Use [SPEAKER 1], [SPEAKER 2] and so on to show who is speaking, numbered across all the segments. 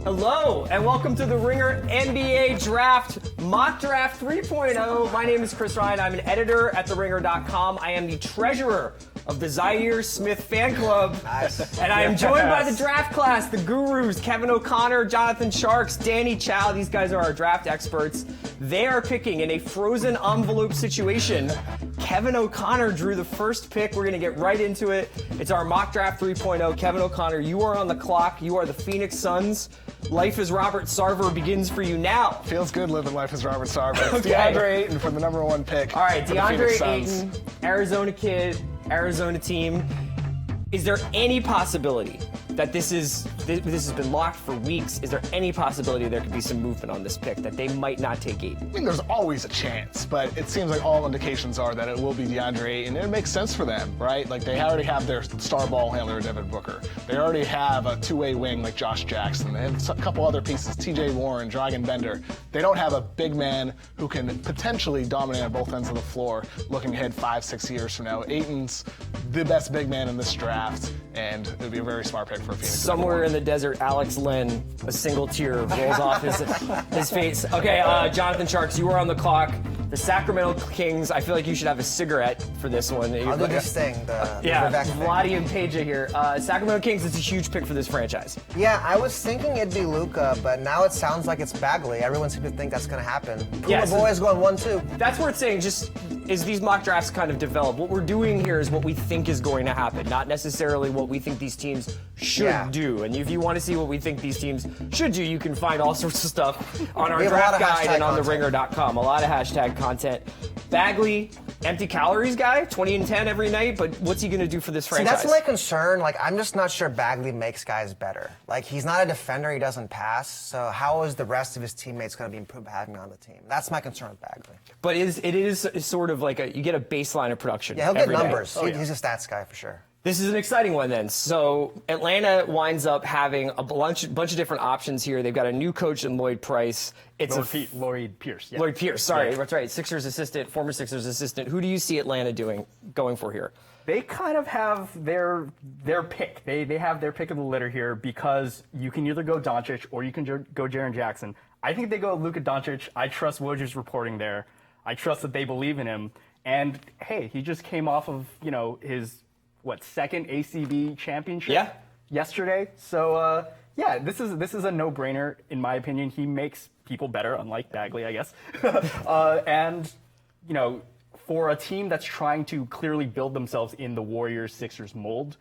[SPEAKER 1] Hello, and welcome to the Ringer NBA Draft Mock Draft 3.0. My name is Chris Ryan. I'm an editor at TheRinger.com. I am the treasurer of the Zaire Smith fan club. Nice. And I am joined by the draft class, the gurus, Kevin O'Connor, Jonathan Tjarks, Danny Chau. These guys are our draft experts. They are picking in a frozen envelope situation. Kevin O'Connor drew the first pick. We're going to get right into it. It's our Mock Draft 3.0. Kevin O'Connor, you are on the clock. You are the Phoenix Suns. Life as Robert Sarver begins for you now.
[SPEAKER 2] Feels good living life as Robert Sarver.
[SPEAKER 1] Okay.
[SPEAKER 2] DeAndre Ayton for the #1 pick.
[SPEAKER 1] All right, DeAndre Ayton, Arizona kid, Arizona team. Is there any possibility that this has been locked for weeks? Is there any possibility there could be some movement on this pick, that they might not take Ayton?
[SPEAKER 2] I mean, there's always a chance, but it seems like all indications are that it will be DeAndre Ayton, and it makes sense for them, right? Like, they already have their star ball handler, Devin Booker. They already have a two-way wing like Josh Jackson. They have a couple other pieces, TJ Warren, Dragon Bender. They don't have a big man who can potentially dominate on both ends of the floor looking ahead 5-6 years from now. Ayton's the best big man in this draft, and it would be a very smart pick for Phoenix.
[SPEAKER 1] Somewhere in the desert, Alex Len, a single tear rolls off his face. Okay, Jonathan Tjarks, you are on the clock. The Sacramento Kings, I feel like you should have a cigarette for this one.
[SPEAKER 3] I'll do this thing,
[SPEAKER 1] Vlade and Peja here. Sacramento Kings, it's a huge pick for this franchise.
[SPEAKER 3] Yeah, I was thinking it'd be Luka, but now it sounds like it's Bagley. Everyone seems to think that's going to happen. Puma Boys going 1-2.
[SPEAKER 1] That's what it's saying, just as these mock drafts kind of develop. What we're doing here is what we think is going to happen, not necessarily what we think these teams should do. And if you want to see what we think these teams should do, you can find all sorts of stuff on our draft guide and on TheRinger.com. A lot of hashtag content. Bagley, empty calories guy, 20 and 10 every night, but what's he going to do for this franchise?
[SPEAKER 3] See, that's my concern. Like, I'm just not sure Bagley makes guys better. Like, he's not a defender, he doesn't pass, so how is the rest of his teammates going to be improved having him on the team? That's my concern with Bagley.
[SPEAKER 1] But it is sort of like you get a baseline of production.
[SPEAKER 3] Yeah, he'll get
[SPEAKER 1] every
[SPEAKER 3] numbers.
[SPEAKER 1] Day.
[SPEAKER 3] He's a stats guy for sure.
[SPEAKER 1] This is an exciting one then. So Atlanta winds up having a bunch of different options here. They've got a new coach in Lloyd Price.
[SPEAKER 4] Lloyd Pierce. Yeah.
[SPEAKER 1] Lloyd Pierce, sorry, that's right. Sixers assistant, former Sixers assistant. Who do you see Atlanta going for here?
[SPEAKER 4] They kind of have their pick. They have their pick of the litter here because you can either go Doncic or you can go Jaren Jackson. I think they go Luka Doncic. I trust Woj's reporting there. I trust that they believe in him. And hey, he just came off of his second ACB championship yesterday. So this is a no-brainer in my opinion. He makes people better, unlike Bagley, I guess. And for a team that's trying to clearly build themselves in the Warriors-Sixers mold,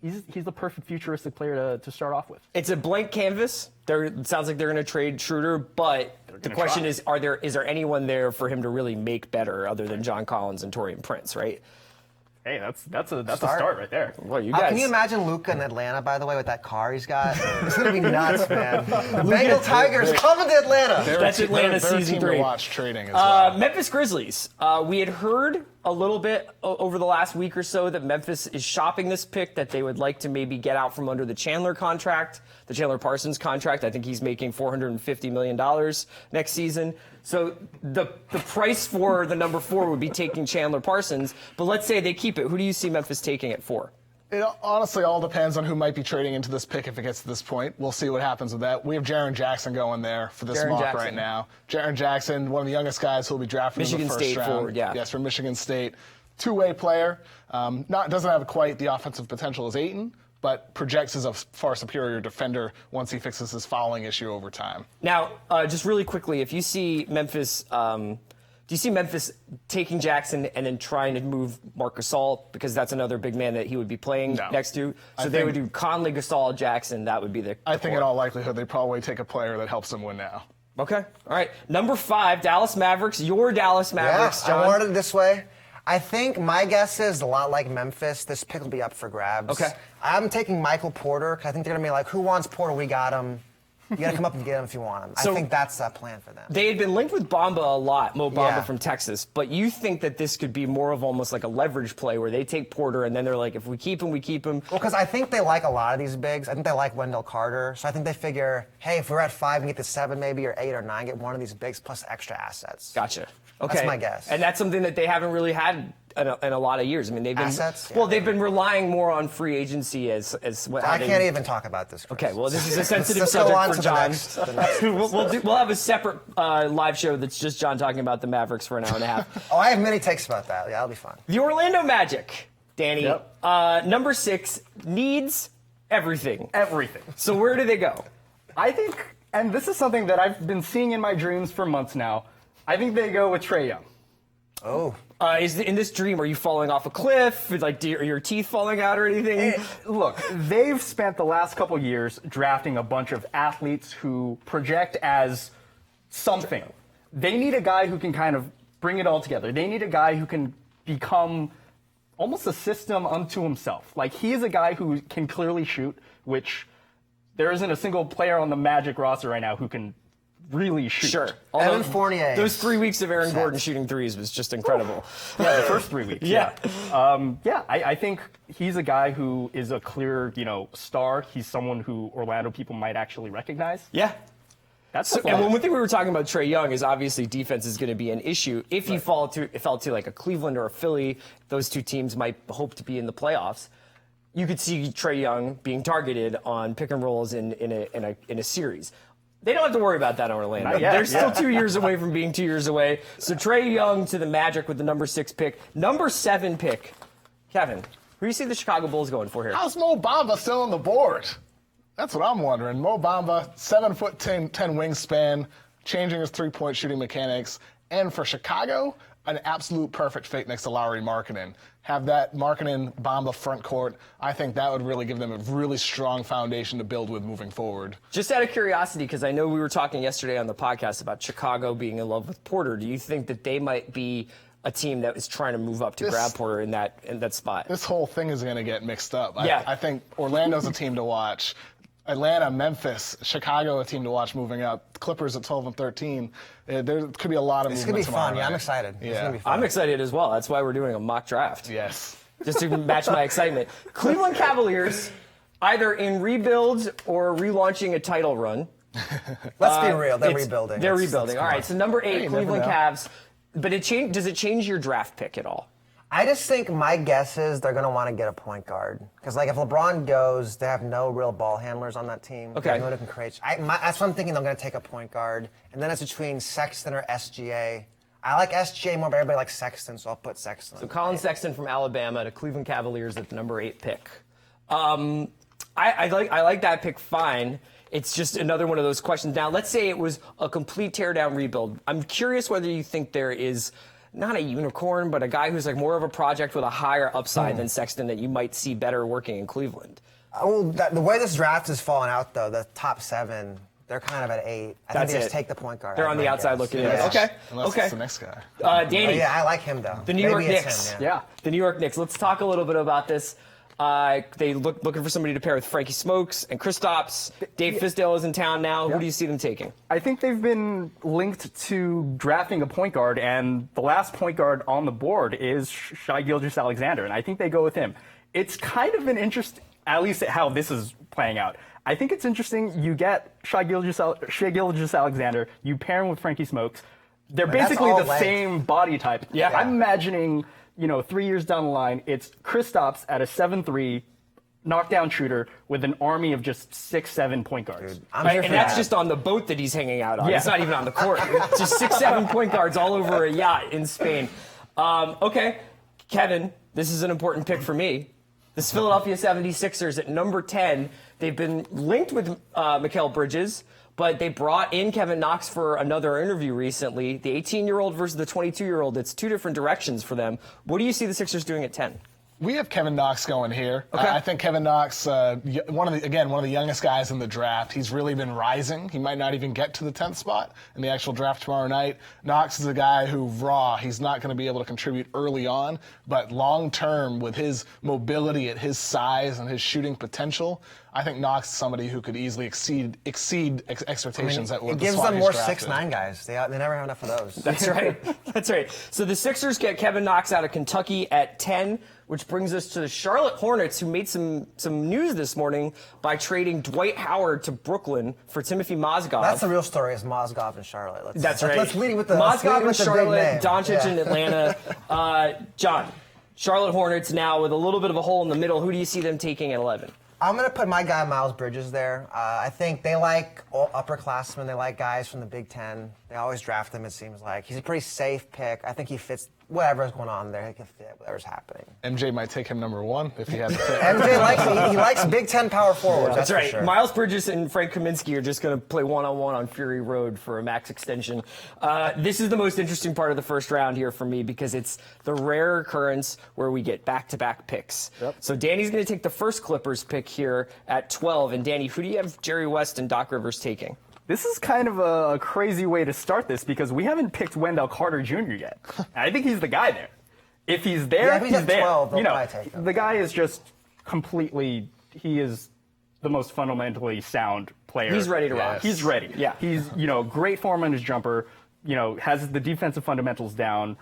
[SPEAKER 4] he's the perfect futuristic player to start off with.
[SPEAKER 1] It's a blank canvas. It sounds like they're going to trade Schroeder, but the question is there anyone there for him to really make better other than John Collins and Taurean Prince, right?
[SPEAKER 4] Hey, that's a start right there.
[SPEAKER 1] Well, you guys.
[SPEAKER 3] Can you imagine Luka in Atlanta, by the way, with that car he's got? It's going to be nuts, man. The Bengal Tigers coming to Atlanta.
[SPEAKER 1] That's Atlanta season 3.
[SPEAKER 2] Watch trading as well.
[SPEAKER 1] Memphis Grizzlies. We had heard a little bit over the last week or so that Memphis is shopping this pick, that they would like to maybe get out from under the Chandler contract, the Chandler Parsons contract. I think he's making $450 million next season. So the price for the #4 would be taking Chandler Parsons. But let's say they keep it. Who do you see Memphis taking it for?
[SPEAKER 2] It honestly all depends on who might be trading into this pick if it gets to this point. We'll see what happens with that. We have Jaren Jackson going there for this mock right now. Jaren Jackson, one of the youngest guys who will be drafted in the first round.
[SPEAKER 1] Forward, yeah.
[SPEAKER 2] Yes, from Michigan State. Two-way player. Doesn't have quite the offensive potential as Ayton, but projects as a far superior defender once he fixes his fouling issue over time.
[SPEAKER 1] Now, just really quickly, if you see Memphis, do you see Memphis taking Jackson and then trying to move Marc Gasol, because that's another big man that he would be playing next to? So they would do Conley, Gasol, Jackson. That would be the
[SPEAKER 2] I think in all likelihood they probably take a player that helps them win now.
[SPEAKER 1] Okay. All right. #5, Dallas Mavericks. Your Dallas Mavericks, John.
[SPEAKER 3] I wanted it this way. I think my guess is a lot like Memphis. This pick will be up for grabs.
[SPEAKER 1] Okay.
[SPEAKER 3] I'm taking Michael Porter because I think they're going to be like, who wants Porter? We got him. You got to come up and get him if you want him.
[SPEAKER 1] So-
[SPEAKER 3] I think that's a plan for them.
[SPEAKER 1] They had been linked with Bamba a lot, Mo Bamba
[SPEAKER 3] Yeah.
[SPEAKER 1] from Texas, but you think that this could be more of almost like a leverage play where they take Porter and then they're like, if we keep him, we keep him.
[SPEAKER 3] Well, because I think they like a lot of these bigs. I think they like Wendell Carter. So I think they figure, hey, if we're at 5 and get to 7 maybe, or 8 or 9, get one of these bigs plus extra assets.
[SPEAKER 1] Gotcha. Okay.
[SPEAKER 3] That's my guess.
[SPEAKER 1] And that's something that they haven't really had in a lot of years. I mean, they've been
[SPEAKER 3] Assets?
[SPEAKER 1] Well,
[SPEAKER 3] Yeah.
[SPEAKER 1] they've been relying more on free agency as what.
[SPEAKER 3] I can't even talk about this, Chris.
[SPEAKER 1] Okay, well, this is a sensitive
[SPEAKER 3] Let's go
[SPEAKER 1] subject
[SPEAKER 3] on
[SPEAKER 1] for
[SPEAKER 3] to the
[SPEAKER 1] John.
[SPEAKER 3] next.
[SPEAKER 1] We'll have a separate live show that's just John talking about the Mavericks for an hour and a half.
[SPEAKER 3] Oh, I have many takes about that. Yeah, that'll be fun.
[SPEAKER 1] The Orlando Magic, Danny,
[SPEAKER 4] Yep.
[SPEAKER 1] number 6, needs everything.
[SPEAKER 4] Everything.
[SPEAKER 1] So where do they go?
[SPEAKER 4] I think, and this is something that I've been seeing in my dreams for months now, I think they go with Trae Young.
[SPEAKER 3] Oh.
[SPEAKER 1] In this dream, are you falling off a cliff? Like, are your teeth falling out or anything?
[SPEAKER 4] Look, they've spent the last couple years drafting a bunch of athletes who project as something. They need a guy who can kind of bring it all together. They need a guy who can become almost a system unto himself. Like, he is a guy who can clearly shoot, which there isn't a single player on the Magic roster right now who can really shoot.
[SPEAKER 1] Sure.
[SPEAKER 3] Evan Fournier.
[SPEAKER 1] Those 3 weeks of Aaron Gordon shooting threes was just incredible.
[SPEAKER 4] Yeah, the first 3 weeks.
[SPEAKER 1] Yeah.
[SPEAKER 4] I think he's a guy who is a clear, star. He's someone who Orlando people might actually recognize.
[SPEAKER 1] Yeah.
[SPEAKER 4] That's
[SPEAKER 1] So,
[SPEAKER 4] the
[SPEAKER 1] and
[SPEAKER 4] plan.
[SPEAKER 1] one thing we were talking about Trae Young is obviously defense is going to be an issue. If he fell to like a Cleveland or a Philly, those two teams might hope to be in the playoffs. You could see Trae Young being targeted on pick and rolls in a series. They don't have to worry about that in Orlando.
[SPEAKER 4] Not yet,
[SPEAKER 1] They're still
[SPEAKER 4] yeah.
[SPEAKER 1] 2 years away from being 2 years away. So Trae Young to the Magic with the number 6 pick. Number 7 pick, Kevin, who do you see the Chicago Bulls going for here?
[SPEAKER 2] How's Mo Bamba still on the board? That's what I'm wondering. Mo Bamba, 7'10" wingspan, changing his three-point shooting mechanics, and for Chicago, an absolute perfect fit next to Lauri Markkanen. Have that Markkanen-Bamba front court. I think that would really give them a really strong foundation to build with moving forward.
[SPEAKER 1] Just out of curiosity, because I know we were talking yesterday on the podcast about Chicago being in love with Porter. Do you think that they might be a team that is trying to move up to grab Porter in that spot?
[SPEAKER 2] This whole thing is going to get mixed up.
[SPEAKER 1] Yeah.
[SPEAKER 2] I think Orlando's a team to watch. Atlanta, Memphis, Chicago, a team to watch moving up. Clippers at 12 and 13. There could be a lot of
[SPEAKER 3] It's
[SPEAKER 2] movement
[SPEAKER 3] going to be fun.
[SPEAKER 2] tomorrow
[SPEAKER 3] Yeah, I'm
[SPEAKER 2] night.
[SPEAKER 3] excited. It's
[SPEAKER 2] Yeah.
[SPEAKER 3] going to be fun.
[SPEAKER 1] I'm excited as well. That's why we're doing a mock draft.
[SPEAKER 2] Yes.
[SPEAKER 1] Just to match my excitement. Cleveland Cavaliers, either in rebuild or relaunching a title run.
[SPEAKER 3] Let's be real. They're
[SPEAKER 1] It's-
[SPEAKER 3] rebuilding.
[SPEAKER 1] They're
[SPEAKER 3] Let's-
[SPEAKER 1] rebuilding.
[SPEAKER 3] let's
[SPEAKER 1] All
[SPEAKER 3] come
[SPEAKER 1] right,
[SPEAKER 3] on.
[SPEAKER 1] so number 8,
[SPEAKER 2] you
[SPEAKER 1] Cleveland
[SPEAKER 2] never know.
[SPEAKER 1] Cavs. But does it change your draft pick at all?
[SPEAKER 3] I just think my guess is they're going to want to get a point guard. Because, like, if LeBron goes, they have no real ball handlers on that team.
[SPEAKER 1] Okay.
[SPEAKER 3] They have no one who can create. That's what I'm thinking. They're going to take a point guard. And then it's between Sexton or SGA. I like SGA more, but everybody likes Sexton, so I'll put Sexton.
[SPEAKER 1] So Colin Sexton from Alabama to Cleveland Cavaliers at the number 8 pick. I like that pick fine. It's just another one of those questions. Now, let's say it was a complete teardown rebuild. I'm curious whether you think there is not a unicorn, but a guy who's like more of a project with a higher upside than Sexton that you might see better working in Cleveland.
[SPEAKER 3] The way this draft is falling out, though, the top 7, they're kind of at 8. I think
[SPEAKER 1] That's
[SPEAKER 3] they just
[SPEAKER 1] it.
[SPEAKER 3] take the point guard.
[SPEAKER 1] They're on the
[SPEAKER 3] my
[SPEAKER 1] outside
[SPEAKER 3] guess.
[SPEAKER 1] looking in.
[SPEAKER 3] Yeah.
[SPEAKER 1] Okay.
[SPEAKER 2] Unless
[SPEAKER 1] Okay.
[SPEAKER 2] it's the next guy.
[SPEAKER 1] Danny,
[SPEAKER 3] Yeah, I like him, though.
[SPEAKER 1] the New York
[SPEAKER 3] Maybe it's
[SPEAKER 1] Knicks.
[SPEAKER 3] him,
[SPEAKER 4] Yeah.
[SPEAKER 1] The New York Knicks. Let's talk a little bit about this. They looking for somebody to pair with Frankie Smokes and Kristaps. Dave Fisdale is in town now. Who do you see them taking?
[SPEAKER 4] I think they've been linked to drafting a point guard, and the last point guard on the board is Shai Gilgeous-Alexander, and I think they go with him. It's kind of an interest, at least how this is playing out. I think it's interesting. You get Shai Gilgeous-Alexander, you pair him with Frankie Smokes. They're
[SPEAKER 3] that's
[SPEAKER 4] basically
[SPEAKER 3] all
[SPEAKER 4] the
[SPEAKER 3] length.
[SPEAKER 4] same body type.
[SPEAKER 1] Yeah.
[SPEAKER 4] I'm imagining, 3 years down the line, it's Kristaps at a 7'3", knockdown shooter with an army of just 6'7" point guards.
[SPEAKER 3] I'm
[SPEAKER 1] Right,
[SPEAKER 3] here
[SPEAKER 1] and
[SPEAKER 3] for
[SPEAKER 1] that's
[SPEAKER 3] that.
[SPEAKER 1] just on the boat that he's hanging out on.
[SPEAKER 4] Yeah.
[SPEAKER 1] It's not even on the court. It's just 6'7" point guards all over a yacht in Spain. Okay, Kevin, this is an important pick for me. This Philadelphia 76ers at number 10. They've been linked with Mikal Bridges, but they brought in Kevin Knox for another interview recently. The 18-year-old versus the 22-year-old. It's two different directions for them. What do you see the Sixers doing at 10?
[SPEAKER 2] We have Kevin Knox going here.
[SPEAKER 1] Okay.
[SPEAKER 2] I think Kevin Knox, one of the youngest guys in the draft. He's really been rising. He might not even get to the 10th spot in the actual draft tomorrow night. Knox is a guy who he's not going to be able to contribute early on, but long term with his mobility at his size and his shooting potential, I think Knox is somebody who could easily exceed expectations.
[SPEAKER 3] It gives them more 6'9" guys. They never have enough of those.
[SPEAKER 1] That's right. That's right. So the Sixers get Kevin Knox out of Kentucky at 10, which brings us to the Charlotte Hornets, who made some news this morning by trading Dwight Howard to Brooklyn for Timothy Mozgov.
[SPEAKER 3] That's the real story, is Mozgov in Charlotte.
[SPEAKER 1] That's right.
[SPEAKER 3] Let's lead with the
[SPEAKER 1] Mozgov in Charlotte,
[SPEAKER 3] big name.
[SPEAKER 1] Doncic in Atlanta. John, Charlotte Hornets now with a little bit of a hole in the middle. Who do you see them taking at 11?
[SPEAKER 3] I'm going to put my guy Miles Bridges there. I think they like upperclassmen. They like guys from the Big Ten. They always draft him, it seems like. He's a pretty safe pick. I think he fits whatever's going on there. He can fit whatever's happening.
[SPEAKER 2] MJ might take him number 1 if he had to pick.
[SPEAKER 3] MJ likes Big Ten power forwards.
[SPEAKER 1] That's right.
[SPEAKER 3] For sure.
[SPEAKER 1] Miles Bridges and Frank Kaminsky are just going to play one-on-one on Fury Road for a max extension. This is the most interesting part of the first round here for me because it's the rare occurrence where we get back-to-back picks. Yep. So Danny's going to take the first Clippers pick here at 12. And Danny, who do you have Jerry West and Doc Rivers taking?
[SPEAKER 4] This is kind of a crazy way to start this because we haven't picked Wendell Carter Jr. yet. I think he's the guy there. If he's there,
[SPEAKER 3] he's
[SPEAKER 4] there.
[SPEAKER 3] 12, they'll probably take him.
[SPEAKER 4] The guy is just he is the most fundamentally sound player.
[SPEAKER 1] He's ready to rock.
[SPEAKER 4] He's ready.
[SPEAKER 1] Yeah.
[SPEAKER 4] He's, great form on his jumper, has the defensive fundamentals down.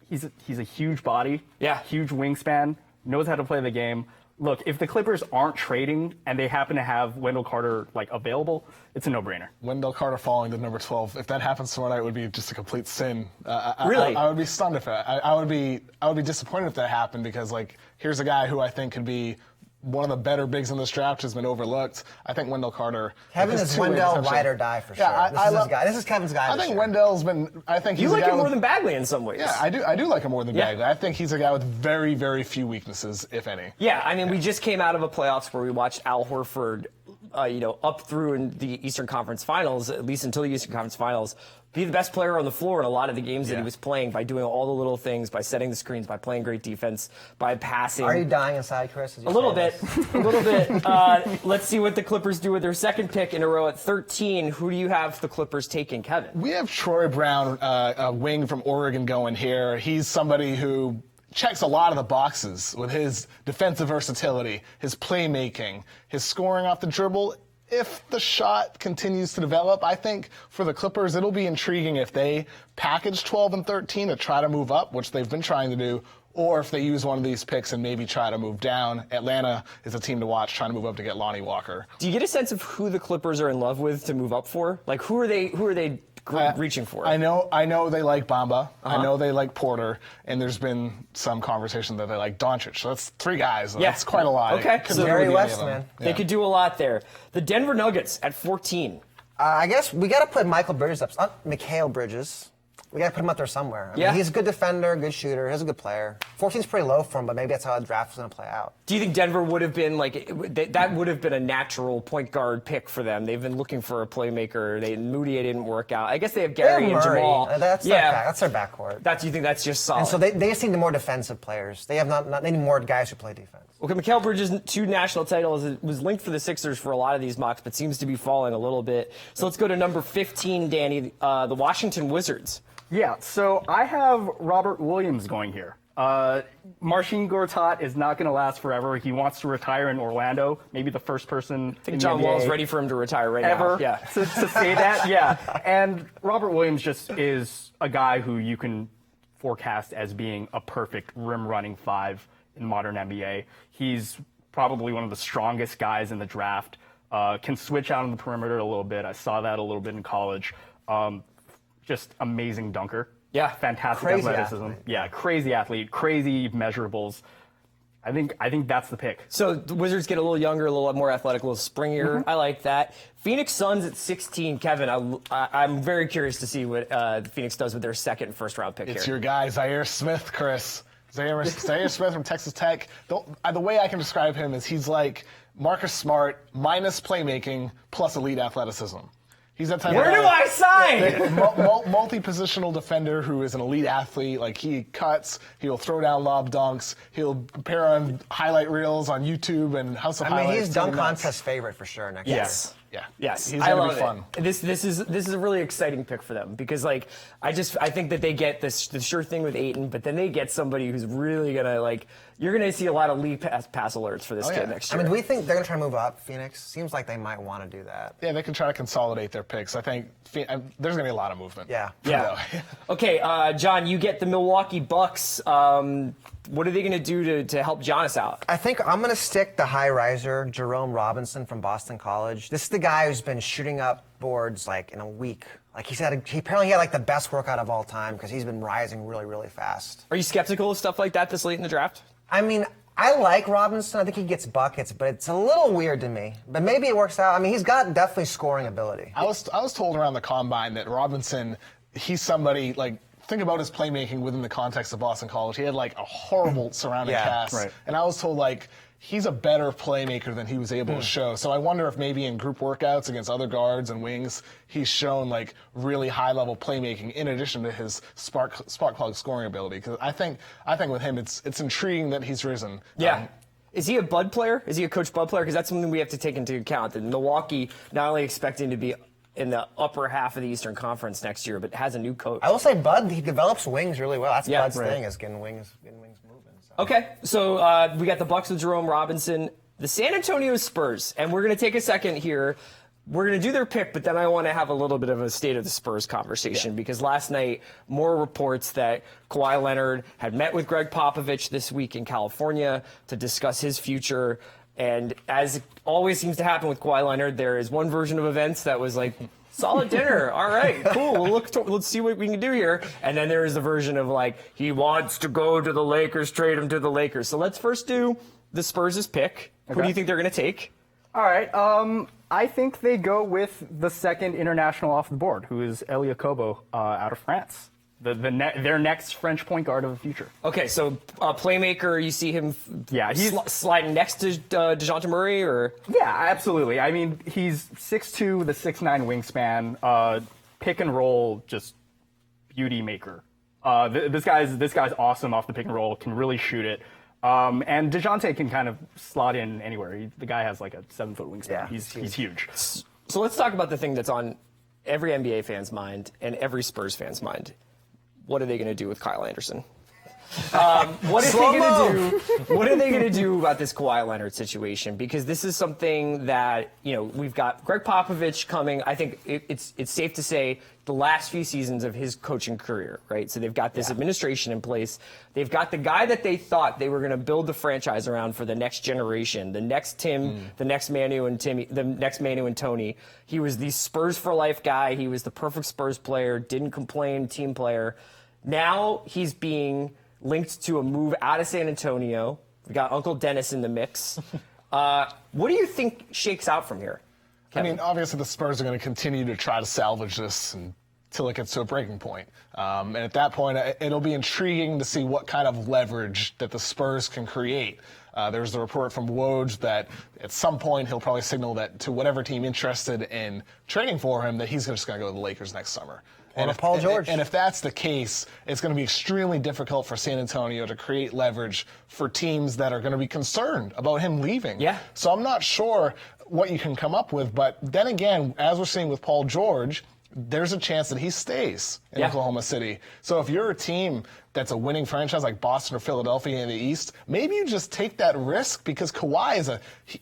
[SPEAKER 4] He's a huge body.
[SPEAKER 1] Yeah.
[SPEAKER 4] Huge wingspan, knows how to play the game. Look, if the Clippers aren't trading and they happen to have Wendell Carter available, it's a no-brainer.
[SPEAKER 2] Wendell Carter falling to number 12. If that happens tomorrow night, it would be just a complete sin.
[SPEAKER 1] Really?
[SPEAKER 2] I would be stunned if I would be disappointed if that happened because here's a guy who I think could be one of the better bigs in this draft has been overlooked. I think Wendell Carter.
[SPEAKER 3] Kevin is Wendell ride or die for sure.
[SPEAKER 2] Yeah,
[SPEAKER 3] this is Kevin's guy.
[SPEAKER 2] I think Wendell's been. I think
[SPEAKER 1] you
[SPEAKER 2] he's
[SPEAKER 1] like
[SPEAKER 2] a guy
[SPEAKER 1] him more than Bagley in some ways.
[SPEAKER 2] Yeah, I do like him more than Bagley. I think he's a guy with very, very few weaknesses, if any.
[SPEAKER 1] Yeah, I mean, we just came out of a playoffs where we watched Al Horford, up through in the Eastern Conference Finals, at least until the Eastern Conference Finals, be the best player on the floor in a lot of the games that he was playing by doing all the little things, by setting the screens, by playing great defense, by passing.
[SPEAKER 3] Are you dying inside, Chris?
[SPEAKER 1] A little bit. Let's see what the Clippers do with their second pick in a row at 13. Who do you have the Clippers taking, Kevin?
[SPEAKER 2] We have Troy Brown, a wing from Oregon, going here. He's somebody who checks a lot of the boxes with his defensive versatility, his playmaking, his scoring off the dribble. If the shot continues to develop, I think for the Clippers, it'll be intriguing if they package 12 and 13 to try to move up, which they've been trying to do, or if they use one of these picks and maybe try to move down. Atlanta is a team to watch, trying to move up to get Lonnie Walker.
[SPEAKER 1] Do you get a sense of who the Clippers are in love with to move up for? Who are they reaching for?
[SPEAKER 2] I know they like Bamba. I know they like Porter, and there's been some conversation that they like Doncic. So that's 3 guys. That's quite a lot.
[SPEAKER 1] Okay,
[SPEAKER 2] so
[SPEAKER 3] Jerry West, man.
[SPEAKER 1] They could do a lot there. The Denver Nuggets at 14.
[SPEAKER 3] I guess we got to put Michael Bridges up. Not Mikal Bridges. We got to put him up there somewhere. I mean, he's a good defender, good shooter. He's a good player. 14's pretty low for him, but maybe that's how the draft is going to play out.
[SPEAKER 1] Do you think Denver would have been that would have been a natural point guard pick for them? They've been looking for a playmaker. Moody didn't work out. I guess they have Gary and Jamal.
[SPEAKER 3] That's their backcourt.
[SPEAKER 1] Do you think that's just solid?
[SPEAKER 3] And so they just need the more defensive players. They need more guys who play defense.
[SPEAKER 1] Okay, Mikal Bridges, 2 national titles, was linked for the Sixers for a lot of these mocks, but seems to be falling a little bit. So let's go to number 15, Danny, the Washington Wizards.
[SPEAKER 4] Yeah, so I have Robert Williams going here. Marcin Gortat is not going to last forever. He wants to retire in Orlando. Maybe the first person
[SPEAKER 1] I think John Wall's ready for him to retire right
[SPEAKER 4] ever
[SPEAKER 1] now.
[SPEAKER 4] To say that. Yeah, and Robert Williams just is a guy who you can forecast as being a perfect rim-running 5 in modern NBA. He's probably one of the strongest guys in the draft. Can switch out on the perimeter a little bit. I saw that a little bit in college. Just amazing dunker.
[SPEAKER 1] Yeah.
[SPEAKER 4] Fantastic
[SPEAKER 3] Crazy
[SPEAKER 4] athleticism.
[SPEAKER 3] athlete.
[SPEAKER 4] Yeah, crazy athlete, crazy measurables. I think that's the pick.
[SPEAKER 1] So the Wizards get a little younger, a little more athletic, a little springier. I like that. Phoenix Suns at 16. Kevin, I'm very curious to see what Phoenix does with their second and first round pick
[SPEAKER 2] It's
[SPEAKER 1] here.
[SPEAKER 2] your guy, Zaire Smith, Chris. Zaire Smith from Texas Tech. The way I can describe him is he's like Marcus Smart minus playmaking plus elite athleticism. He's that type
[SPEAKER 1] Where
[SPEAKER 2] of
[SPEAKER 1] do
[SPEAKER 2] guy.
[SPEAKER 1] I sign?
[SPEAKER 2] Multi-positional defender who is an elite athlete. Like, he cuts, he'll throw down lob dunks, he'll appear on highlight reels on YouTube and House of
[SPEAKER 3] I mean,
[SPEAKER 2] Highlights.
[SPEAKER 3] he's dunk contest favorite for sure next
[SPEAKER 1] Yes.
[SPEAKER 3] year.
[SPEAKER 2] Yeah.
[SPEAKER 1] Yes,
[SPEAKER 2] He's
[SPEAKER 1] I
[SPEAKER 2] gonna
[SPEAKER 1] love
[SPEAKER 2] be fun.
[SPEAKER 1] it. This is a really exciting pick for them because I think that they get the sure thing with Ayton, but then they get somebody who's really gonna you're gonna see a lot of lead pass alerts for this kid next
[SPEAKER 3] I
[SPEAKER 1] year.
[SPEAKER 3] mean, do we think they're going to try to move up, Phoenix? Seems like they might want to do that.
[SPEAKER 2] Yeah, they can try to consolidate their picks. I think there's going to be a lot of movement.
[SPEAKER 3] Yeah.
[SPEAKER 1] Okay, John, you get the Milwaukee Bucks. What are they going to do to help Giannis out?
[SPEAKER 3] I think I'm going to stick the high riser, Jerome Robinson from Boston College. This is the guy who's been shooting up boards in a week. Like he apparently had the best workout of all time because he's been rising really, really fast.
[SPEAKER 1] Are you skeptical of stuff like that this late in the draft?
[SPEAKER 3] I mean, I like Robinson. I think he gets buckets, but it's a little weird to me. But maybe it works out. I mean, he's got definitely scoring ability.
[SPEAKER 2] I was told around the combine that Robinson, he's somebody think about his playmaking within the context of Boston College. He had a horrible surrounding cast.
[SPEAKER 3] Right.
[SPEAKER 2] And I was told he's a better playmaker than he was able to show. So I wonder if maybe in group workouts against other guards and wings, he's shown really high level playmaking in addition to his spark plug scoring ability. Because I think with him it's intriguing that he's risen.
[SPEAKER 1] Yeah. Is he a Bud player? Is he a Coach Bud player? Because that's something we have to take into account. That Milwaukee not only expecting to be in the upper half of the Eastern Conference next year, but has a new coach.
[SPEAKER 3] I will say Bud, he develops wings really well. That's
[SPEAKER 1] Yeah,
[SPEAKER 3] Bud's
[SPEAKER 1] right.
[SPEAKER 3] thing, is getting wings moving. So.
[SPEAKER 1] Okay, so we got the Bucks with Jerome Robinson, the San Antonio Spurs, and we're going to take a second here. We're going to do their pick, but then I want to have a little bit of a state of the Spurs conversation because last night, more reports that Kawhi Leonard had met with Greg Popovich this week in California to discuss his future. And as always seems to happen with Kawhi Leonard, there is one version of events that was solid dinner. All right, cool. Let's see what we can do here. And then there is the version of he wants to go to the Lakers, trade him to the Lakers. So let's first do the Spurs' pick. Who do you think they're going to take?
[SPEAKER 4] All right. I think they go with the second international off the board, who is Elie Kobo out of France. Their next French point guard of the future.
[SPEAKER 1] Okay, so playmaker, you see him
[SPEAKER 4] he's
[SPEAKER 1] sliding next to DeJounte Murray, or?
[SPEAKER 4] Yeah, absolutely. I mean, he's 6'2", with a 6'9" wingspan, pick and roll, just beauty maker. This guy's awesome off the pick and roll, can really shoot it. And DeJounte can kind of slot in anywhere. The guy has a 7-foot wingspan.
[SPEAKER 3] Yeah,
[SPEAKER 4] he's huge.
[SPEAKER 1] So let's talk about the thing that's on every NBA fan's mind and every Spurs fan's mind. What are they going to do with Kyle Anderson? What are they going to do about this Kawhi Leonard situation? Because this is something that, we've got Greg Popovich coming. I think it's safe to say the last few seasons of his coaching career, right? So they've got this administration in place. They've got the guy that they thought they were going to build the franchise around for the next generation, the next Tim, the next Manu and Timmy, the next Manu and Tony. He was the Spurs for life guy. He was the perfect Spurs player, didn't complain, team player. Now he's being linked to a move out of San Antonio. We got Uncle Dennis in the mix. What do you think shakes out from here, Kevin?
[SPEAKER 2] I mean, obviously the Spurs are going to continue to try to salvage this until it gets to a breaking point. And at that point, it'll be intriguing to see what kind of leverage that the Spurs can create. There's the report from Woj that at some point he'll probably signal that to whatever team interested in trading for him that he's just going to go to the Lakers next summer.
[SPEAKER 3] Or Paul George.
[SPEAKER 2] And if that's the case, it's going to be extremely difficult for San Antonio to create leverage for teams that are going to be concerned about him leaving.
[SPEAKER 1] Yeah.
[SPEAKER 2] So I'm not sure what you can come up with. But then again, as we're seeing with Paul George, there's a chance that he stays in Oklahoma City. So if you're a team that's a winning franchise like Boston or Philadelphia in the East, maybe you just take that risk because Kawhi is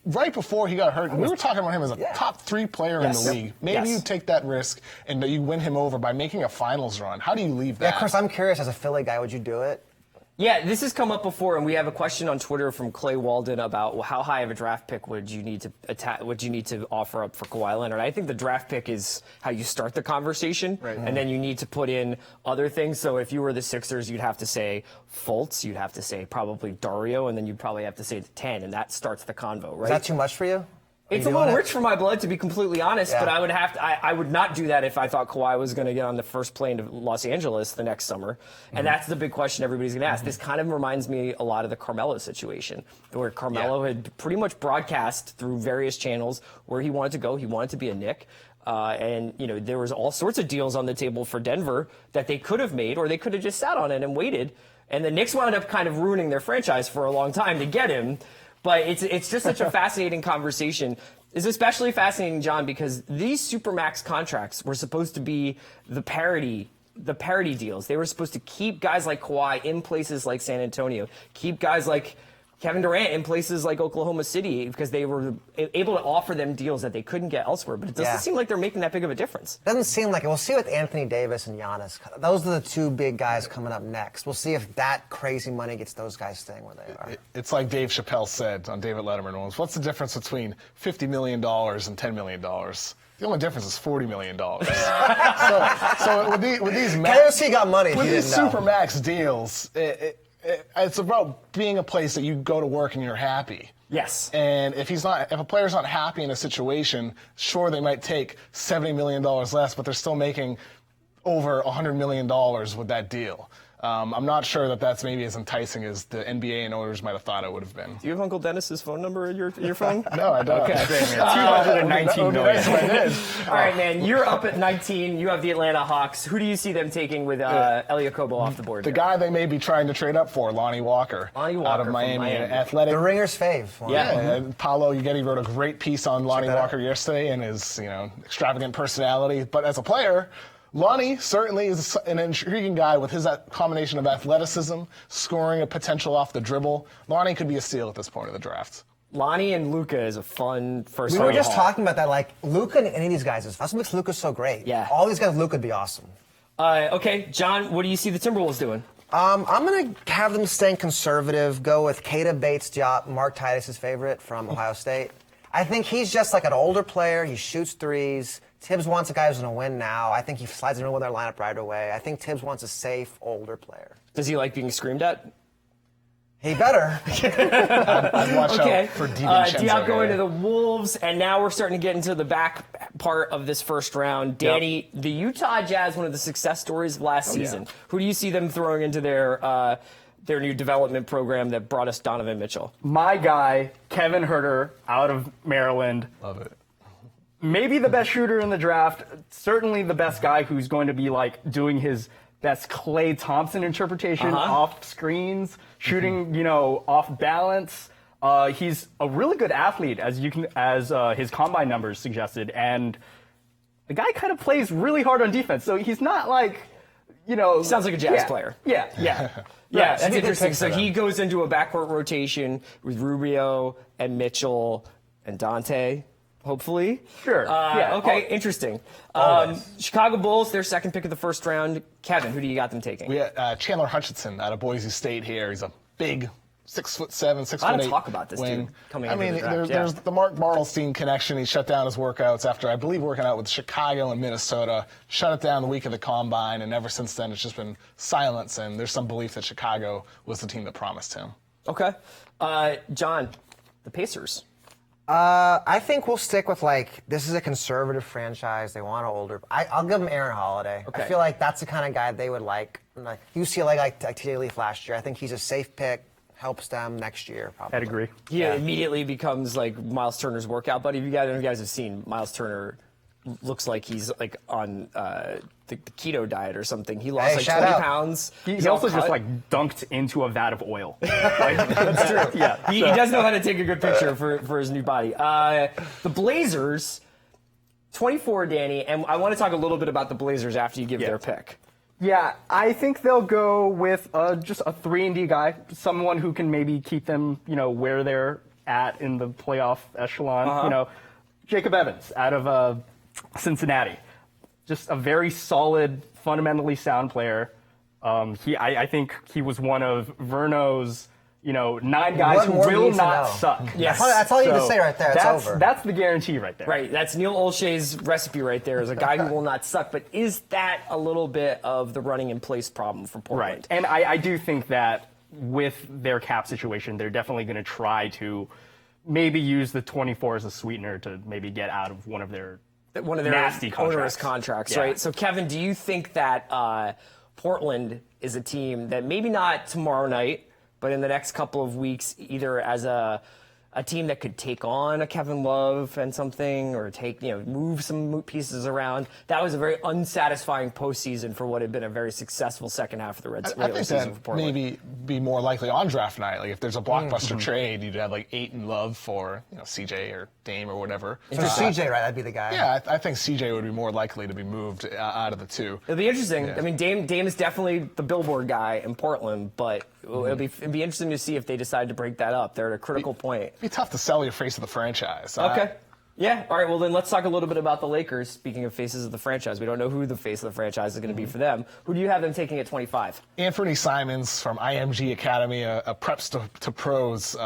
[SPEAKER 2] right before he got hurt, we were talking about him as a top 3 player in the league. Maybe you take that risk and you win him over by making a finals run. How do you leave that?
[SPEAKER 3] Yeah, Chris, I'm curious, as a Philly guy, would you do it?
[SPEAKER 1] Yeah, this has come up before, and we have a question on Twitter from Clay Walden about how high of a draft pick would you need to offer up for Kawhi Leonard. I think the draft pick is how you start the conversation, and then you need to put in other things. So if you were the Sixers, you'd have to say Fultz, you'd have to say probably Dario, and then you'd probably have to say the 10, and that starts the convo, right?
[SPEAKER 3] Is that too much for you?
[SPEAKER 1] It's a little rich for my blood, to be completely honest,
[SPEAKER 3] Yeah.
[SPEAKER 1] but I would not do that if I thought Kawhi was going to get on the first plane to Los Angeles the next summer. And that's the big question everybody's going to ask. This kind of reminds me a lot of the Carmelo situation, where Carmelo had pretty much broadcast through various channels where he wanted to go. He wanted to be a Knick. And, there was all sorts of deals on the table for Denver that they could have made, or they could have just sat on it and waited. And the Knicks wound up kind of ruining their franchise for a long time to get him. But it's just such a fascinating conversation. It's especially fascinating, John, because these Supermax contracts were supposed to be the parity deals. They were supposed to keep guys like Kawhi in places like San Antonio, keep guys like Kevin Durant in places like Oklahoma City, because they were able to offer them deals that they couldn't get elsewhere. But it doesn't seem like they're making that big of a difference.
[SPEAKER 3] Doesn't seem like it. We'll see with Anthony Davis and Giannis. Those are the two big guys coming up next. We'll see if that crazy money gets those guys staying where they are.
[SPEAKER 2] It's like Dave Chappelle said on David Letterman once, what's the difference between $50 million and $10 million? The only difference is $40 million. so with these
[SPEAKER 3] KOC got money.
[SPEAKER 2] With these Supermax deals, it's about being a place that you go to work and you're happy.
[SPEAKER 1] Yes.
[SPEAKER 2] And if a player's not happy in a situation, sure, they might take $70 million less, but they're still making over $100 million with that deal. I'm not sure that that's maybe as enticing as the NBA and owners might have thought it would have been.
[SPEAKER 1] Do you have Uncle Dennis's phone number in your phone?
[SPEAKER 2] No, I don't.
[SPEAKER 1] Okay.
[SPEAKER 4] $219 million.
[SPEAKER 1] All right, man. You're up at 19. You have the Atlanta Hawks. Who do you see them taking with Elie Okobo off the board?
[SPEAKER 2] The guy they may be trying to trade up for, Lonnie Walker. Out of Miami. Athletic.
[SPEAKER 3] The Ringer's fave.
[SPEAKER 1] Yeah.
[SPEAKER 2] Paulo Uggetti wrote a great piece on Lonnie Walker yesterday and his extravagant personality. But as a player, Lonnie certainly is an intriguing guy with his combination of athleticism, scoring a potential off the dribble. Lonnie could be a steal at this point of the draft.
[SPEAKER 1] Lonnie and Luka is a fun first.
[SPEAKER 3] We were just talking about that, like Luka and any of these guys. That's what makes Luka so great.
[SPEAKER 1] Yeah.
[SPEAKER 3] All these guys, Luka would be awesome.
[SPEAKER 1] Okay, John, what do you see the Timberwolves doing?
[SPEAKER 3] I'm going to have them staying conservative, go with Keita Bates-Diop, Mark Titus's favorite from Ohio State. I think he's just like an older player. He shoots threes. Tibbs wants a guy who's going to win now. I think he slides into their lineup right away. I think Tibbs wants a safe, older player.
[SPEAKER 1] Does he like being screamed at?
[SPEAKER 3] He better.
[SPEAKER 2] I'd watch out for DiVincenzo.
[SPEAKER 1] Diop going to the Wolves, and now we're starting to get into the back part of this first round. Danny, the Utah Jazz, one of the success stories of last season. Yeah. Who do you see them throwing into their new development program that brought us Donovan Mitchell?
[SPEAKER 4] My guy, Kevin Huerter, out of Maryland.
[SPEAKER 2] Love it.
[SPEAKER 4] Maybe the best shooter in the draft. Certainly the best guy who's going to be doing his best Klay Thompson interpretation off screens, shooting, off balance. He's a really good athlete, as his combine numbers suggested, and the guy kind of plays really hard on defense. So he's not
[SPEAKER 1] He sounds like a Jazz player.
[SPEAKER 4] Yeah.
[SPEAKER 1] Yeah, that's interesting. So he goes into a backcourt rotation with Rubio and Mitchell and Dante. Hopefully.
[SPEAKER 4] Sure.
[SPEAKER 1] Okay, interesting. Chicago Bulls, their second pick of the first round. Kevin, who do you got them taking?
[SPEAKER 2] We got Chandler Hutchinson out of Boise State here. He's a big 6'7", 6'8"
[SPEAKER 1] A lot of talk about this
[SPEAKER 2] wing.
[SPEAKER 1] dude coming into the draft.
[SPEAKER 2] There's the Mark Bartelstein connection. He shut down his workouts after, I believe, working out with Chicago and Minnesota. Shut it down the week of the Combine, and ever since then it's just been silence, and there's some belief that Chicago was the team that promised him.
[SPEAKER 1] Okay. John, the Pacers.
[SPEAKER 3] I think we'll stick with this is a conservative franchise. They want an older. I'll give them Aaron Holiday.
[SPEAKER 1] Okay.
[SPEAKER 3] I feel like that's the kind of guy they would like. UCLA like TJ Leaf last year. I think he's a safe pick. Helps them next year, probably.
[SPEAKER 4] I'd agree.
[SPEAKER 1] He immediately becomes Miles Turner's workout buddy. If you guys have seen, Miles Turner looks like he's on the keto diet or something. He lost 20 pounds.
[SPEAKER 4] He also just dunked into a vat of oil.
[SPEAKER 1] That's true. Yeah, he does know how to take a good picture for his new body. The Blazers, 24, Danny, and I want to talk a little bit about the Blazers after you give their pick.
[SPEAKER 4] Yeah, I think they'll go with just a 3-and-D guy, someone who can maybe keep them, where they're at in the playoff echelon. Jacob Evans out of Cincinnati, just a very solid, fundamentally sound player. I think he was one of Verno's, 9 guys who will not suck.
[SPEAKER 3] Yes. That's all you can say right there. It's over.
[SPEAKER 4] That's the guarantee right there.
[SPEAKER 1] Right. That's Neil Olshey's recipe right there, is a guy who will not suck. But is that a little bit of the running in place problem for Portland?
[SPEAKER 4] Right. And I do think that with their cap situation, they're definitely going to try to maybe use the 24 as a sweetener to maybe get out of one of their nasty
[SPEAKER 1] onerous contracts, right? So, Kevin, do you think that Portland is a team that maybe not tomorrow night, but in the next couple of weeks, either as a a team that could take on a Kevin Love and something, or move some pieces around. That was a very unsatisfying postseason for what had been a very successful second half of the regular season for Portland.
[SPEAKER 2] Maybe be more likely on draft night. Like if there's a blockbuster trade, you'd have like Ayton Love for CJ or Dame or whatever.
[SPEAKER 3] So CJ, right? That'd be the guy.
[SPEAKER 2] Yeah, I think CJ would be more likely to be moved out of the two.
[SPEAKER 1] It'll be interesting.
[SPEAKER 2] Yeah.
[SPEAKER 1] I mean, Dame is definitely the billboard guy in Portland, but it'd be interesting to see if they decide to break that up. They're at a critical point.
[SPEAKER 2] It'd be tough to sell your face of the franchise.
[SPEAKER 1] Okay. Yeah. All right. Well, then let's talk a little bit about the Lakers. Speaking of faces of the franchise, we don't know who the face of the franchise is going to be for them. Who do you have them taking at 25?
[SPEAKER 2] Anthony Simons from IMG Academy, a preps to pros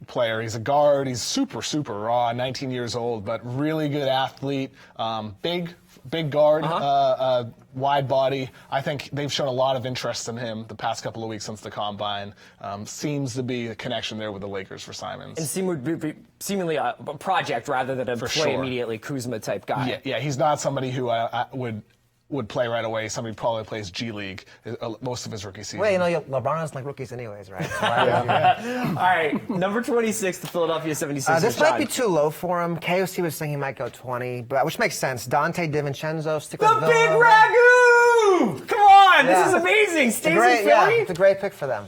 [SPEAKER 2] player. He's a guard. He's super, super raw, 19 years old, but really good athlete. Big guard, wide body. I think they've shown a lot of interest in him the past couple of weeks since the Combine. Seems to be a connection there with the Lakers for Simons.
[SPEAKER 1] And seemingly a project rather than a
[SPEAKER 2] For
[SPEAKER 1] play
[SPEAKER 2] sure.
[SPEAKER 1] immediately Kuzma type guy.
[SPEAKER 2] Yeah, he's not somebody who I would play right away. Somebody who probably plays G League most of his rookie season.
[SPEAKER 3] Well, LeBron doesn't like rookies anyways, right? So
[SPEAKER 1] All right, number 26, the Philadelphia 76ers.
[SPEAKER 3] this might be
[SPEAKER 1] John.
[SPEAKER 3] too low for him. KOC was saying he might go 20, which makes sense. Dante DiVincenzo, stick with
[SPEAKER 1] The
[SPEAKER 3] Villa.
[SPEAKER 1] Big Ragu! Come on,
[SPEAKER 3] Yeah.
[SPEAKER 1] this is amazing. Stays in
[SPEAKER 3] Great,
[SPEAKER 1] Philly.
[SPEAKER 3] yeah, it's a great pick for them.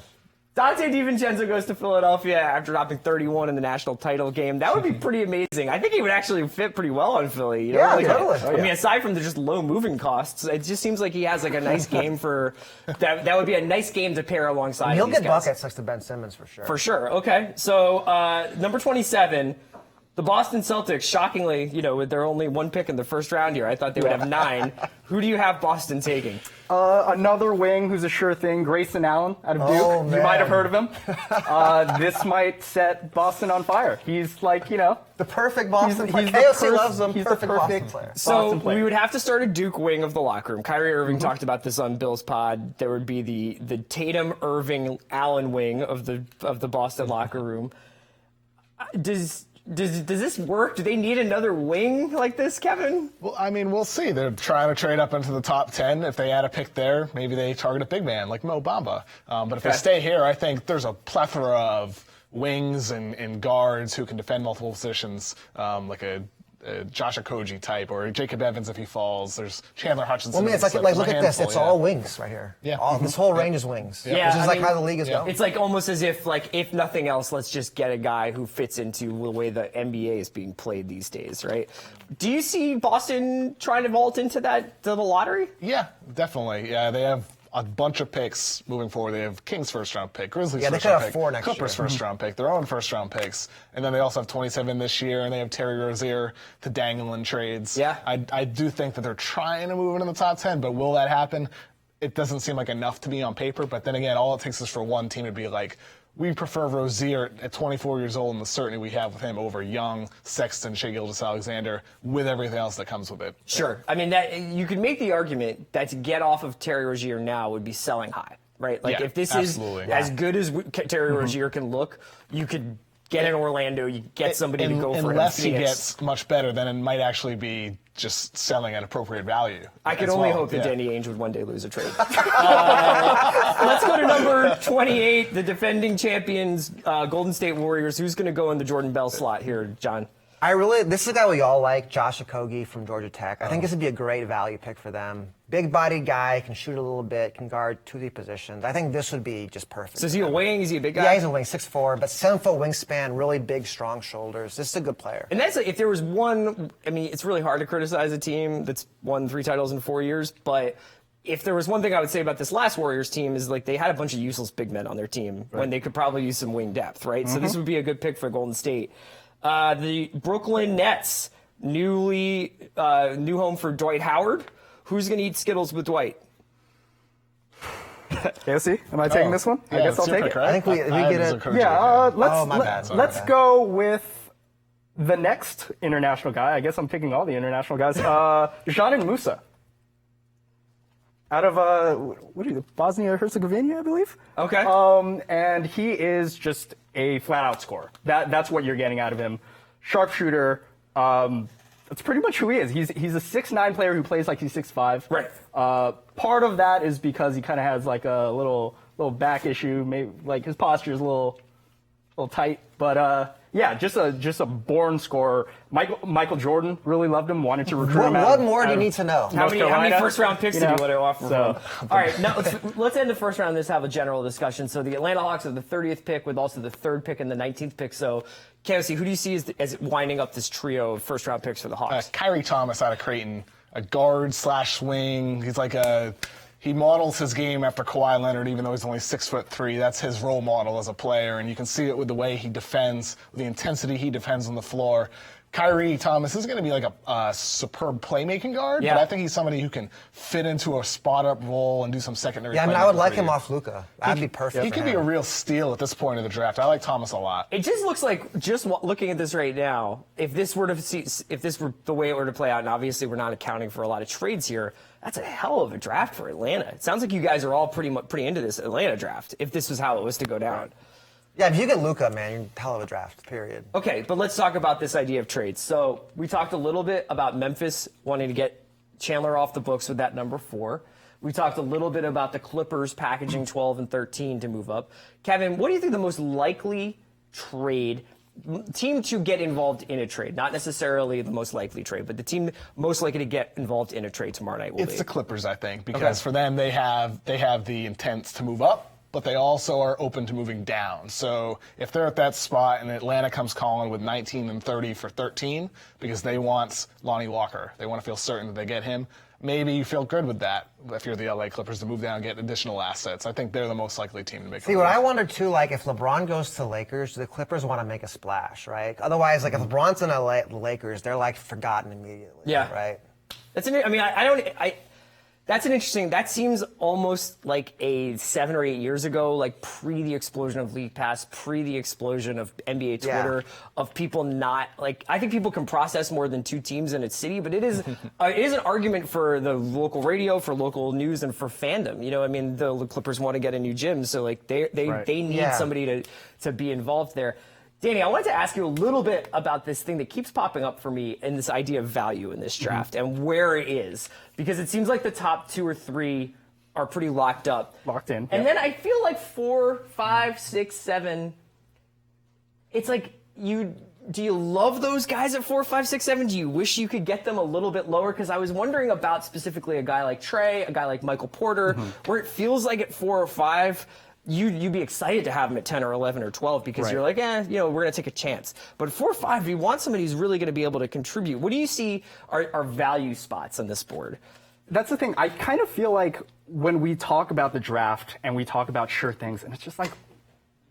[SPEAKER 1] Dante DiVincenzo goes to Philadelphia after dropping 31 in the national title game. That would be pretty amazing. I think he would actually fit pretty well on Philly.
[SPEAKER 3] Yeah, totally.
[SPEAKER 1] I mean, aside from the just low moving costs, it just seems like he has like a nice game for that. That would be a nice game to pair alongside.
[SPEAKER 3] He'll
[SPEAKER 1] these
[SPEAKER 3] get
[SPEAKER 1] guys.
[SPEAKER 3] buckets next to Ben Simmons for sure.
[SPEAKER 1] For sure. Okay. So number 27, the Boston Celtics. Shockingly, with their only one pick in the first round here, I thought they would have 9. Who do you have Boston taking?
[SPEAKER 4] Another wing who's a sure thing, Grayson Allen out of Duke.
[SPEAKER 3] Oh,
[SPEAKER 4] You
[SPEAKER 3] man.
[SPEAKER 4] might have heard of him. This might set Boston on fire. He's like,
[SPEAKER 3] The perfect Boston player.
[SPEAKER 4] the
[SPEAKER 3] KOC loves him.
[SPEAKER 4] he's the
[SPEAKER 3] Perfect Boston
[SPEAKER 4] perfect
[SPEAKER 3] player.
[SPEAKER 1] So
[SPEAKER 4] Boston player.
[SPEAKER 1] we would have to start a Duke wing of the locker room. Kyrie Irving talked about this on Bill's pod. There would be the Tatum, Irving, Allen wing of the Boston locker room. Does this work? Do they need another wing like this, Kevin?
[SPEAKER 2] Well, I mean, we'll see. They're trying to trade up into the top 10. If they add a pick there, maybe they target a big man like Mo Bamba. But if they stay here, I think there's a plethora of wings and guards who can defend multiple positions, like a Josh Okogie type or Jacob Evans if he falls. There's Chandler Hutchinson.
[SPEAKER 3] Well, I mean, it's like look at this. It's all wings right here.
[SPEAKER 2] Yeah.
[SPEAKER 3] This whole range is wings.
[SPEAKER 1] Yeah,
[SPEAKER 3] Which is
[SPEAKER 1] I
[SPEAKER 3] like
[SPEAKER 1] mean,
[SPEAKER 3] how the league is going.
[SPEAKER 1] It's like almost as if if nothing else, let's just get a guy who fits into the way the NBA is being played these days, right? Do you see Boston trying to vault into the lottery?
[SPEAKER 2] Yeah, definitely. Yeah, they have a bunch of picks moving forward. They have Kings first round pick, Grizzlies
[SPEAKER 3] Yeah, they
[SPEAKER 2] first
[SPEAKER 3] could
[SPEAKER 2] round
[SPEAKER 3] have
[SPEAKER 2] pick,
[SPEAKER 3] 4 next
[SPEAKER 2] Clippers
[SPEAKER 3] year.
[SPEAKER 2] first round pick, their own first round picks, and then they also have 27 this year, and they have Terry Rozier to dangle in trades.
[SPEAKER 1] Yeah.
[SPEAKER 2] I do think that they're trying to move into the top 10, but will that happen? It doesn't seem like enough to me on paper, but then again, all it takes is for one team to be like, we prefer Rozier at 24 years old and the certainty we have with him over Young, Sexton, Shai Gilgeous-Alexander, with everything else that comes with it.
[SPEAKER 1] Sure. I mean, that you could make the argument that to get off of Terry Rozier now would be selling high, right? Like
[SPEAKER 2] Yeah,
[SPEAKER 1] if this
[SPEAKER 2] absolutely.
[SPEAKER 1] is as good as Terry Rozier can look, you could get in Orlando, you get somebody to go for him.
[SPEAKER 2] Unless he
[SPEAKER 1] Phoenix.
[SPEAKER 2] gets much better, then it might actually be just selling at appropriate value.
[SPEAKER 1] I could
[SPEAKER 2] as
[SPEAKER 1] only
[SPEAKER 2] well.
[SPEAKER 1] hope that
[SPEAKER 2] Yeah.
[SPEAKER 1] Danny Ainge would one day lose a trade. Let's go to number 28, the defending champions, Golden State Warriors. Who's going to go in the Jordan Bell slot here, John?
[SPEAKER 3] This is a guy we all like, Josh Okogie from Georgia Tech. I think this would be a great value pick for them. Big-bodied guy, can shoot a little bit, can guard 2-3 positions. I think this would be just perfect.
[SPEAKER 1] So is he a wing? Is he a big guy?
[SPEAKER 3] Yeah, he's a wing, 6'4", but 7-foot wingspan, really big, strong shoulders. This is a good player.
[SPEAKER 1] And that's like, if there was one, I mean, it's really hard to criticize a team that's won 3 titles in 4 years, but if there was one thing I would say about this last Warriors team is like they had a bunch of useless big men on their team when they could probably use some wing depth, right? So this would be a good pick for Golden State. The Brooklyn Nets, new home for Dwight Howard. Who's going to eat Skittles with Dwight?
[SPEAKER 4] KOC, am I taking this one? I
[SPEAKER 2] Yeah,
[SPEAKER 4] guess I'll
[SPEAKER 2] it's your
[SPEAKER 4] take
[SPEAKER 2] pick,
[SPEAKER 4] it.
[SPEAKER 2] right?
[SPEAKER 3] I think we
[SPEAKER 2] I
[SPEAKER 3] get
[SPEAKER 2] have
[SPEAKER 3] it.
[SPEAKER 2] Okogie,
[SPEAKER 4] Yeah,
[SPEAKER 3] my bad, sorry,
[SPEAKER 4] let's
[SPEAKER 3] my bad.
[SPEAKER 4] go with the next international guy. I guess I'm picking all the international guys. Janin Musa. Out of Bosnia-Herzegovina, I believe.
[SPEAKER 1] Okay.
[SPEAKER 4] And he is just a flat-out scorer. That's what you're getting out of him. Sharpshooter. That's pretty much who he is. He's a 6'9" player who plays like he's 6'5".
[SPEAKER 1] Right.
[SPEAKER 4] Part of that is because he kind of has like a little back issue. Maybe like his posture is a little tight. But Yeah, just a born scorer. Michael Jordan really loved him, wanted to recruit him.
[SPEAKER 3] What more do you need to know?
[SPEAKER 1] How many first round picks did you want to offer?
[SPEAKER 4] So,
[SPEAKER 1] all right, now let's end the first round. Let's have a general discussion. So the Atlanta Hawks are the 30th pick with also the 3rd pick and the 19th pick. So, KOC, who do you see as winding up this trio of first round picks for the Hawks?
[SPEAKER 2] Kyrie Thomas out of Creighton, a guard / swing. He's like he models his game after Kawhi Leonard, even though he's only 6'3". That's his role model as a player, and you can see it with the way he defends, the intensity he defends on the floor. Kyrie Thomas is going to be like a superb playmaking guard, but I think he's somebody who can fit into a spot-up role and do some secondary.
[SPEAKER 3] Yeah, I mean, I would like him off Luka. That'd be perfect.
[SPEAKER 2] He could be a real steal at this point of the draft. I like Thomas a lot.
[SPEAKER 1] It just looks like, just looking at this right now, if this were the way it were to play out, and obviously we're not accounting for a lot of trades here, that's a hell of a draft for Atlanta. It sounds like you guys are all pretty into this Atlanta draft, if this was how it was to go down.
[SPEAKER 3] Yeah, if you get Luka, man, you're a hell of a draft, period.
[SPEAKER 1] Okay, but let's talk about this idea of trades. So we talked a little bit about Memphis wanting to get Chandler off the books with that number 4. We talked a little bit about the Clippers packaging 12 and 13 to move up. Kevin, what do you think the most likely team to get involved in a trade? Not necessarily the most likely trade, but the team most likely to get involved in a trade tomorrow night will be?
[SPEAKER 2] It's the Clippers, I think, because for them, they have the intent to move up, but they also are open to moving down. So if they're at that spot and Atlanta comes calling with 19 and 30 for 13 because they want Lonnie Walker, they want to feel certain that they get him, maybe you feel good with that if you're the LA Clippers to move down and get additional assets. I think they're the most likely team to make.
[SPEAKER 3] See, what I wonder too, like if LeBron goes to Lakers, do the Clippers want to make a splash, right? Otherwise, like if LeBron's in LA, the Lakers, they're like forgotten immediately.
[SPEAKER 1] Yeah.
[SPEAKER 3] Right.
[SPEAKER 1] That's that's an interesting. That seems almost like a 7 or 8 years ago, like pre the explosion of League Pass, pre the explosion of NBA Twitter, of people not like. I think people can process more than 2 teams in a city, but it is an argument for the local radio, for local news, and for fandom. You know, I mean, the Clippers want to get a new gym, so like they need somebody to be involved there. Danny, I wanted to ask you a little bit about this thing that keeps popping up for me in this idea of value in this draft and where it is. Because it seems like the top 2 or 3 are pretty locked up.
[SPEAKER 4] Locked in.
[SPEAKER 1] And then I feel like 4, 5, 6, 7, it's like do you love those guys at 4, 5, 6, 7? Do you wish you could get them a little bit lower? Because I was wondering about specifically a guy like Trey, a guy like Michael Porter, where it feels like at 4 or 5, you'd be excited to have him at 10 or 11 or 12 because you're like, we're going to take a chance. But 4 or 5, you want somebody who's really going to be able to contribute. What do you see are value spots on this board?
[SPEAKER 4] That's the thing. I kind of feel like when we talk about the draft and we talk about sure things, and it's just like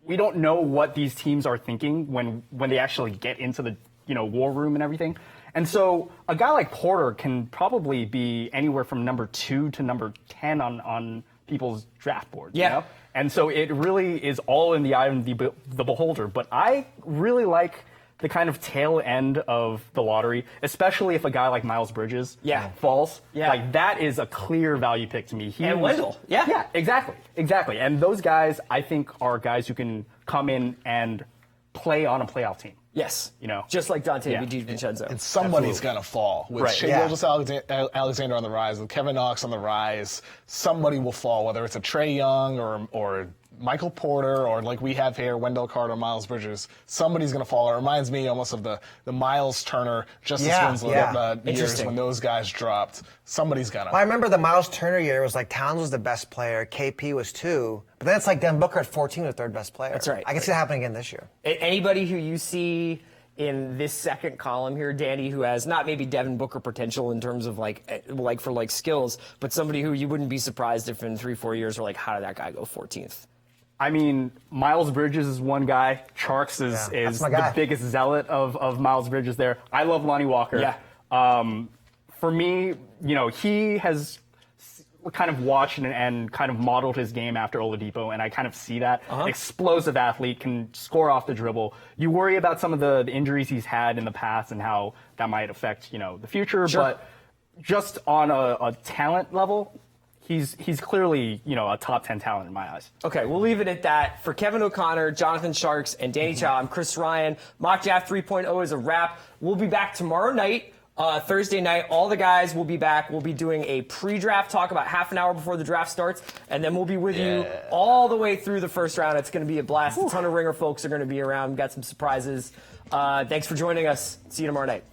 [SPEAKER 4] we don't know what these teams are thinking when they actually get into the war room and everything. And so a guy like Porter can probably be anywhere from number 2 to number 10 on people's draft boards.
[SPEAKER 1] Yeah.
[SPEAKER 4] You know? And so it really is all in the eye of the beholder. But I really like the kind of tail end of the lottery, especially if a guy like Miles Bridges falls. Yeah. Like, that is a clear value pick to me.
[SPEAKER 1] And Wendell.
[SPEAKER 4] Yeah, exactly. And those guys, I think, are guys who can come in and play on a playoff team.
[SPEAKER 1] Yes. Just like Dante DiVincenzo.
[SPEAKER 2] And somebody's going to fall. With Shai Gilgeous-Alexander on the rise, with Kevin Knox on the rise, somebody will fall, whether it's a Trae Young or Michael Porter or like we have here, Wendell Carter, Miles Bridges. Somebody's going to fall. It reminds me almost of the Miles Turner, Justice Winslow years when those guys dropped. Somebody's going to.
[SPEAKER 3] Well, I remember the Miles Turner year. It was like Towns was the best player, KP was 2, but then it's like Devin Booker at 14 was the 3rd best player.
[SPEAKER 1] That's right.
[SPEAKER 3] I can see that happening again this year.
[SPEAKER 1] Anybody who you see in this second column here, Danny, who has not maybe Devin Booker potential in terms of like for like skills, but somebody who you wouldn't be surprised if in 3-4 years we're like, how did that guy go 14th?
[SPEAKER 4] I mean, Miles Bridges is one guy. Tjarks is the biggest zealot of Miles Bridges there. I love Lonnie Walker.
[SPEAKER 1] Yeah.
[SPEAKER 4] For me, he has kind of watched and kind of modeled his game after Oladipo, and I kind of see that. Explosive athlete, can score off the dribble. You worry about some of the injuries he's had in the past and how that might affect, the future, but just on a talent level, he's clearly, a top 10 talent in my eyes.
[SPEAKER 1] Okay, we'll leave it at that. For Kevin O'Connor, Jonathan Tjarks, and Danny Chau, I'm Chris Ryan. Mock Draft 3.0 is a wrap. We'll be back tomorrow night Thursday night, all the guys will be back. We'll be doing a pre-draft talk about half an hour before the draft starts, and then we'll be with you all the way through the first round. It's going to be a blast. A ton of Ringer folks are going to be around. We've got some surprises. Thanks for joining us. See you tomorrow night.